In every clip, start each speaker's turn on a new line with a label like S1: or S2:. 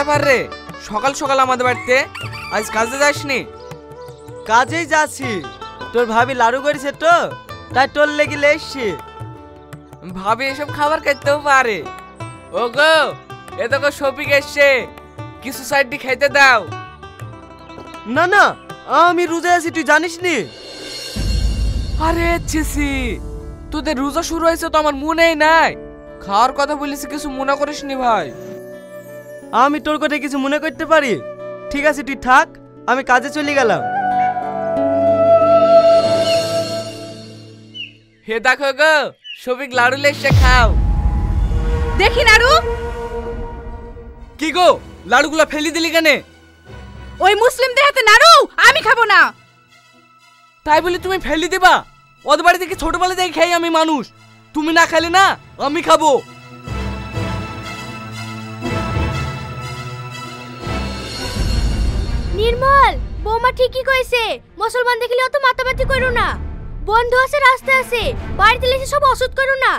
S1: ব্যাপার রে, সকাল সকাল আমাদের বাড়িতে? আজ কাজে যাসনি?
S2: কাজেই যাচ্ছি। তোর ভাবি লাড়ু করেছে তো, তাই তোর লেগে এসছি।
S1: ভাবি এসব খাবার খেতেও পারে? ও গো, এ তো শফিক এসছে, কিছু সাইডটি খেতে দাও।
S2: না না, আমি রোজা আছি, তুই জানিস নি?
S1: আরে ছিসি, তোদের রোজা শুরু হয়েছে তো আমার মনেই নাই। খাওয়ার কথা বলিস, কিছু মনে করিস নি ভাই?
S2: আমি তোর কথা কিছু মনে করতে পারি? ঠিক আছে তুই থাক, আমি কাজে চলে গেলাম।
S1: হে দেখো গো, শফিক লাড়ু লেসে খাও।
S3: দেখি নাড়ু।
S1: কি গো, লাড়ুগুলো ফেলি দিলি কেন?
S3: ওই মুসলিমদের হাতে নাড়ু আমি খাবো না।
S1: তাই বলি তুমি ফেলি দিবা? ওদের বাড়ি থেকে ছোটবেলা থেকে খাই আমি মানুষ, তুমি না খেলে না আমি খাবো।
S4: নির্মল, বৌমা ঠিকই কইছে, মুসলমান দেখলে অত মাতামাতি করো না। বন্ধু আছে, রাস্তা আছে, বাড়িতে এসে সব অসুদ করো না।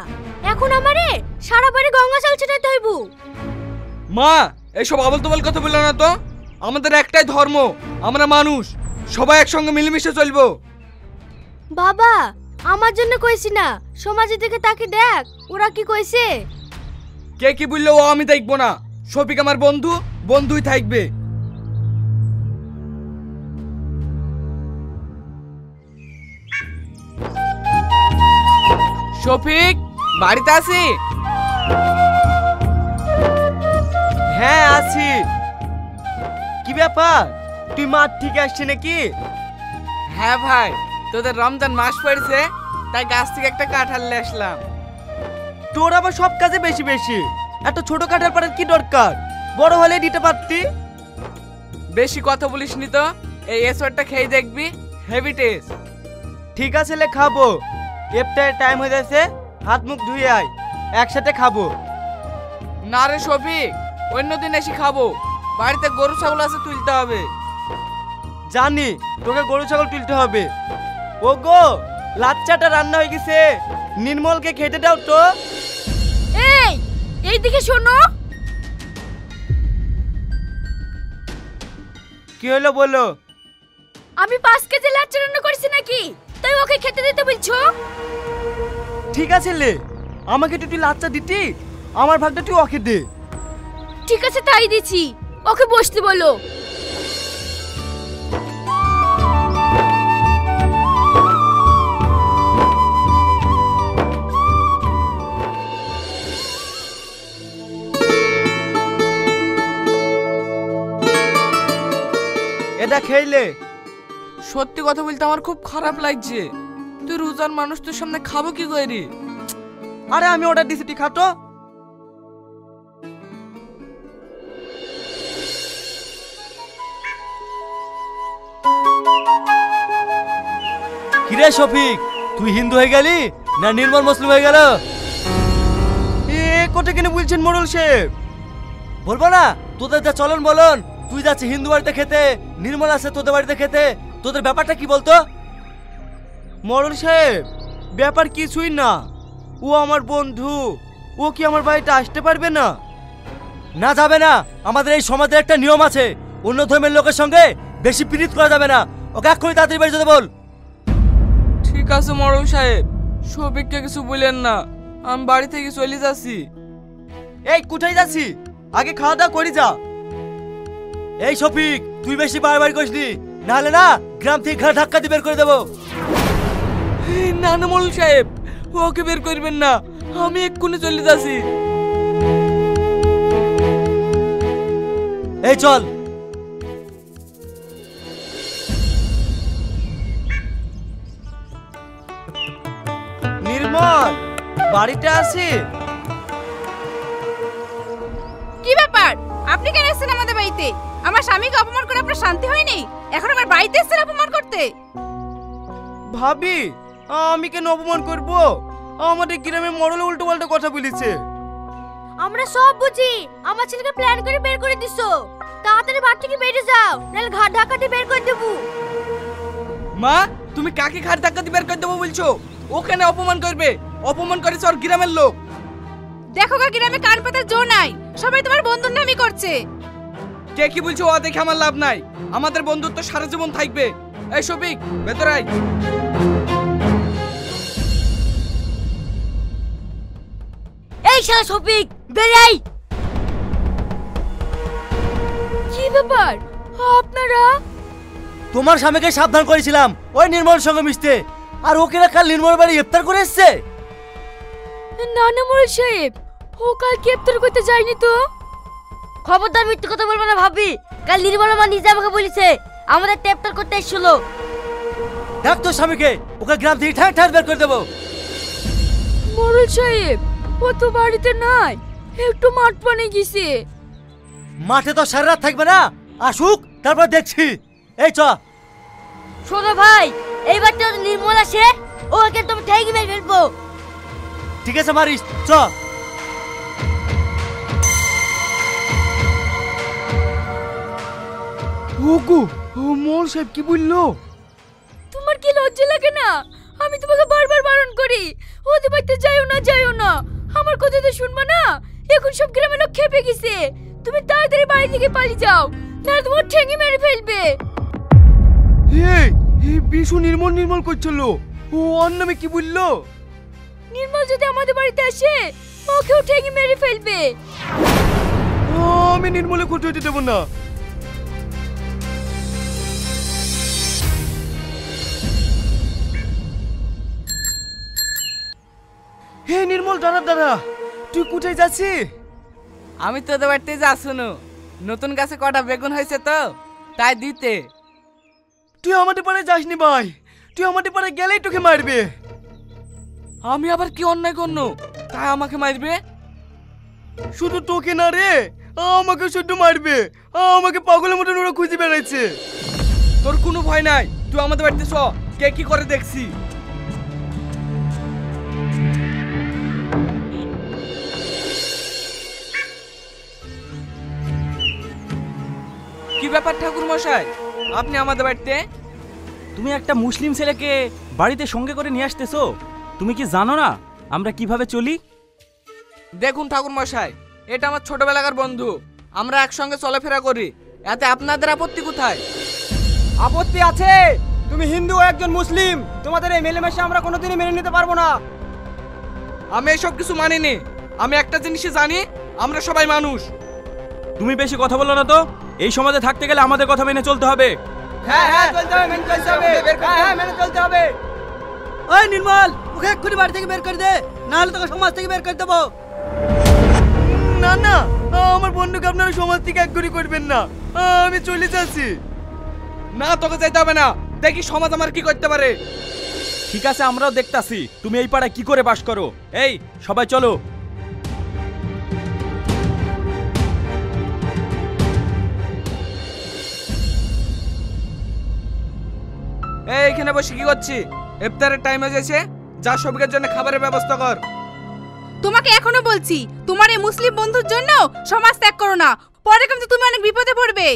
S4: এখন আমারে সারা বাড়ি গঙ্গা জল ছিটাতে হইব।
S1: মা, এইসব আবল তবল কথা বললো না তো। আমাদের একটাই ধর্ম, আমরা মানুষ, সবাই একসঙ্গে মিলেমিশে চলবো।
S4: বাবা, আমার জন্য কইছি না, সমাজের দিকে তাকে দেখ, ওরা কি কইছে।
S1: কে কি বললো ও আমি দেখবো না। শফিক আমার বন্ধু, বন্ধুই থাকবে। শফিক, বাড়িতে আছি?
S2: হ্যাঁ আছি। কি ব্যাপার, তুই মাঠ থেকে আসছে নাকি?
S1: হ্যাঁ ভাই, তোদের রমজান মাস পড়েছে, তাই গাছ থেকে একটা কাঁঠাল নিয়ে আসলাম।
S2: তোর আবার সব কাজে বেশি বেশি, এত ছোট কাঠার পাড়ার কি দরকার? বড় হলে দিতে পারতি।
S1: বেশি কথা বলিস নি তো। এই এসরটা খেয়ে দেখবি, হেভি টেস্ট।
S2: ঠিক আছে লে, খাবো। ইফতারের টাইম হয়ে যাচ্ছে, হাত মুখ ধুয়ে আয়, একসাথে খাবো।
S1: না রে শফিক, অন্যদিন এসে খাবো। বাড়িতে গরু ছাগল আছে, তুলতে হবে।
S2: জানি তোকে গরু ছাগল তুলতে হবে। ও গো, লাচ্চাটা রান্না হয়ে গেছে, নির্মলকে খেতে দাও তো।
S3: এই দিকে শোনো।
S2: কি হলো বলো?
S3: আমি 5 কেজি লাচ্চা রান্না করেছি নাকি, তাই ওকে খেতে দিতে বলছো?
S2: ঠিক আছে লে, আমাকে তুই লাচ্চা দিতি, আমার ভাগটা তুই ওকে দে।
S3: ঠিক আছে তাই দিছি, ওকে বসতে বলো।
S2: এটা খেইলে।
S1: সত্যি কথা বলতে আমার খুব খারাপ লাগছে। তুই রোজার মানুষ, তোর সামনে খাবো কি করে?
S2: আরে আমি অর্ডার দিছি, তুই খাতো।
S5: কিরে শফিক, তুই হিন্দু হয়ে গেলি না নির্মল মুসলিম হয়ে গেল?
S2: এ কোটে কেন বলছেন মোড়ল সাহেব?
S5: বলবো না, তোদের যা চলন বলন, তুই যাচ্ছিস হিন্দু বাড়িতে খেতে, নির্মল আছে তোদের বাড়িতে খেতে, তোদের ব্যাপারটা কি বলতো?
S2: মোড়ল সাহেব, ব্যাপার কিছুই না, ও আমার বন্ধু, ও কি আমার বাড়িতে আসতে পারবে না?
S5: না যাবে না, আমাদের এই সমাজের একটা নিয়ম আছে, অন্য ধর্মের লোকের সঙ্গে বেশি পীড়িত করা যাবে না। ওকে এক্ষুনি তাড়াতাড়ি বাড়ি যেতে বল।
S1: ঠিক আছে মোড়ল সাহেব, শফিককে কিছু বলেন না, আমি বাড়ি থেকে চলে যাচ্ছি।
S2: এই কোথায় যাচ্ছি? আগে খাওয়া দাওয়া করি যা।
S5: এই শফিক, তুই বেশি বাড়াবাড়ি করিস নি, নাহলে না গ্রাম থেকে ঘাড় ধাক্কা দিয়ে বের করে দেবো।
S1: না না মোড়ল সাহেব, ওকে বের করবেন না, আমি এক্ষুনি চলে যাচ্ছি।
S5: এই চল।
S2: নির্মল বাড়িতে আছি।
S3: কি ব্যাপার, আপনি কেন এসেছেন আমাদের বাড়িতে? আমার স্বামীকে অপমান করে আপনার শান্তি হয়নি, এখন আমার বাড়িতে এসেছেন অপমান করতে?
S2: ভাবি, আমি কেন অপমান করব? আমাদের গ্রামে মরলে উল্টো পাল্টা কথা বলেছে।
S4: আমরা সব বুঝি, আমার ছেলেকে প্ল্যান করে বের করে দিছো। তাড়াতাড়ি বাড়ি থেকে বেরিয়ে যাও, নাহলে ঘাট ধাক্কা দিয়ে বের করে দেবো।
S1: মা, তুমি কাকে ঘাট ধাক্কা দিয়ে বের করে দেবো বলছো? ওখানে অপমান করবে, অপমান করেছে ওর গ্রামের লোক।
S3: দেখো গা, গ্রামে কান পাতার জো নাই, সবাই তোমার বন্ধুর নামই করছে।
S1: কে কি বলছে ও দেখে আমার লাভ নাই, আমাদের বন্ধুত্ব সারা জীবন থাকবে। এই শফিক ভেতরে আয়।
S4: এই শালা শফিক বেরাই। কি ব্যাপার আপনারা?
S5: তোমার স্বামীকে সাবধান করেছিলাম ওই নির্মল সঙ্গে মিশতে, আর ওকে না কাল নির্মল বাড়ি ইফতার করে এসছে।
S4: না না মোড়ল সাহেব, ও কালকে ইফতার করতে যায়নি তো। খবরদার মিথ্যে কথা বলবে না ভাবি। কাল নির্মল মা নিজে আমাকে বলেছে আমাদের ইফতার করতে এসেছিল।
S5: ডাক তোর স্বামীকে, ওকে গ্রাম থেকে ঠাঁ ঠাঁ বের করে দেবো।
S4: মোড়ল সাহেব ও তো বাড়িতে নাই, একটু মাঠ পানে গেছে।
S5: মাঠে তো সারা রাত থাকবে না, আসুক তারপর দেখছি। এই চ।
S4: শোনো ভাই, এইবার তো নির্মল আসে ওকে তুমি ঠেকি মেরে ফেলবো।
S5: ঠিক আছে মারিস, চ।
S2: ওগো ও মোড়ল সাহেব কি বললো?
S4: তোমার কি লজ্জা লাগে না? আমি তোমাকে বারবার বারণ করি ওদের বাড়িতে যাইও না যাইও না, আমার কথা তো শুনবা না। এখন সব গ্রামের লোক খেপে গেছে, তুমি তাড়াতাড়ি বাড়ি থেকে পালিয়ে যাও, নাহলে তোমার ঠেঙে মেরে ফেলবে।
S2: এই বিশু নির্মল করছিল, ও ওর নামে কি বললো?
S4: নির্মল যদি আমাদের বাড়িতে আসে ওকেও ঠেঙে মেরে ফেলবে।
S2: আমি নির্মলে খুঁটে হইতে দেবো না। হে নির্মল, দাঁড়া দাঁড়া, তুই কোথায় যাচ্ছিস?
S1: আমি তোদের বাড়িতে যা শুনো, নতুন গাছে কটা বেগুন হয়েছে তো তাই দিতে।
S2: তুই আমাদের পাড়ে যাসনি ভাই, তুই আমাদের পাড়ে গেলেই তোকে মারবে।
S1: আমি আবার কি অন্যায় করনো তাই আমাকে মারবে?
S2: শুধু তোকে না রে, আমাকে শুধু মারবে। আমাকে পাগলের মতন ওরা খুঁজে বেড়াচ্ছে।
S1: তোর কোনো ভয় নাই, তুই আমাদের বাড়িতে চ, কে কি করে দেখছি। কি ব্যাপার ঠাকুর মশাই, আপনি আমাদের বাড়িতে?
S6: তুমি একটা মুসলিম ছেলেকে বাড়িতে সঙ্গে করে নিয়ে আসতেছো, তুমি কি জানো না আমরা কিভাবে চলি?
S1: দেখুন ঠাকুর মশাই, এটা আমার ছোটবেলাকার বন্ধু, আমরা একসঙ্গে চলাফেরা করি, এতে আপনাদের আপত্তি কোথায়?
S2: আপত্তি আছে। তুমি হিন্দু ও একজন মুসলিম, তোমাদের এই মেলামেশা আমরা কোনোদিনই মেনে নিতে পারবো না।
S1: আমি এসব কিছু মানিনি। আমি একটা জিনিসই জানি, আমরা সবাই মানুষ।
S6: তুমি বেশি কথা বলো না তো, এই সমাজে থাকতে গেলে আমাদের কথা মেনে চলতে হবে।
S2: হ্যাঁ হ্যাঁ চলতে হবে, মেনে চলতে হবে। হ্যাঁ মেনে চলতে হবে।
S5: ওই নির্মল, ওকে এক্ষুনি বাড়ি থেকে বের করে দে, না হলে তোকে সমাজ থেকে বের করে দেবো।
S2: না না, আমার বন্ধুকে আপনারা সমাজ থেকে এক করে করবেন না, আমি চলে যাচ্ছি।
S1: না, তোকে যেতে হবে না, দেখি সমাজ আমার কি করতে পারে।
S6: ঠিক আছে, আমরাও দেখতাছি তুমি এই পাড়ায় কি করে বাস করো। এই সবাই চলো।
S1: এই এখানে বসে কি করছি? ইফতারের টাইম হয়ে গেছে, যা সবিকের জন্য খাবারের ব্যবস্থা কর।
S3: তোমাকে এখনো বলছি তোমার এই মুসলিম বন্ধুর জন্য সমাজ ত্যাগ করো না, পরে কিন্তু তুমি অনেক বিপদে পড়বে।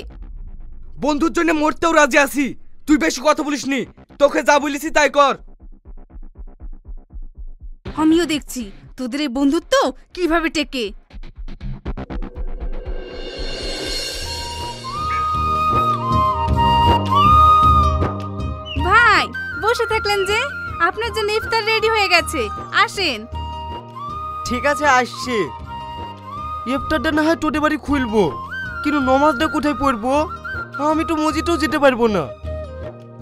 S1: বন্ধুর জন্য মরতেও রাজি আছি, তুই বেশি কথা বলিসনি, তোকে যা বলেছি তাই কর।
S3: আমিও দেখছি তোদের এই বন্ধুত্ব কিভাবে টেকে। ভাই বসে থাকলেন যে, আপনার জন্য ইফতার রেডি হয়ে গেছে, আসেন।
S2: ঠিক আছে আসছি। ইফতারটা না হয় তোদের বাড়ি খুলবো, কিন্তু নমাজটা কোথায় পড়বো? আমি তো মসজিদেও যেতে পারবো না।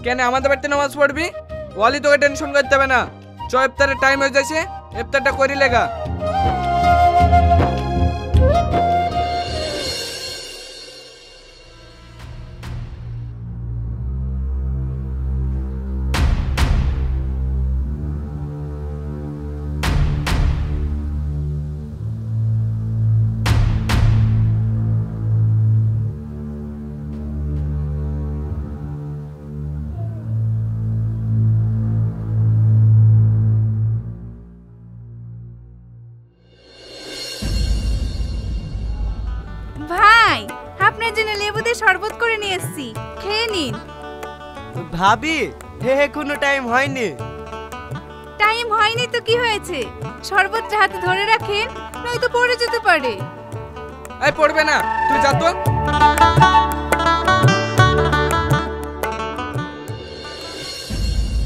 S1: কেন আমাদের বাড়িতে নামাজ পড়বি? ওয়ালি তোকে টেনশন করতে হবে না, চ ইফতারের টাইম হয়ে যাচ্ছে, ইফতারটা করি লেগা।
S3: ভাই আপনার জন্য লেবু দিয়ে শরবত করে নিয়ে এসেছি, খেয়ে নিন।
S2: ভাবি হে কোনো টাইম হয়নি।
S3: টাইম হয়নি তো কি হয়েছে, শরবতটা হাতে ধরে রাখেন, নয়তো পড়ে যেতে পারে।
S1: এই পড়বে না, তুই যা তো।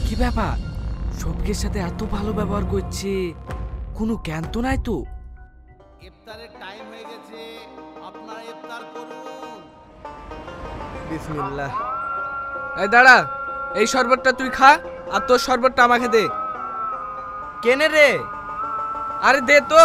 S1: কি ব্যাপার, সবকের সাথে এত ভালো ব্যবহার করছে, কোনো জ্ঞান তো নাই তো?
S7: ইফতারের টাইম হয়ে গেছে, আপনারা ইফতার করুন।
S2: বিসমিল্লাহ।
S1: এই দাঁড়া, এই শরবতটা তুই খা, আর তোর শরবতটা আমাকে দে।
S2: কেনে রে?
S1: আরে দে তো।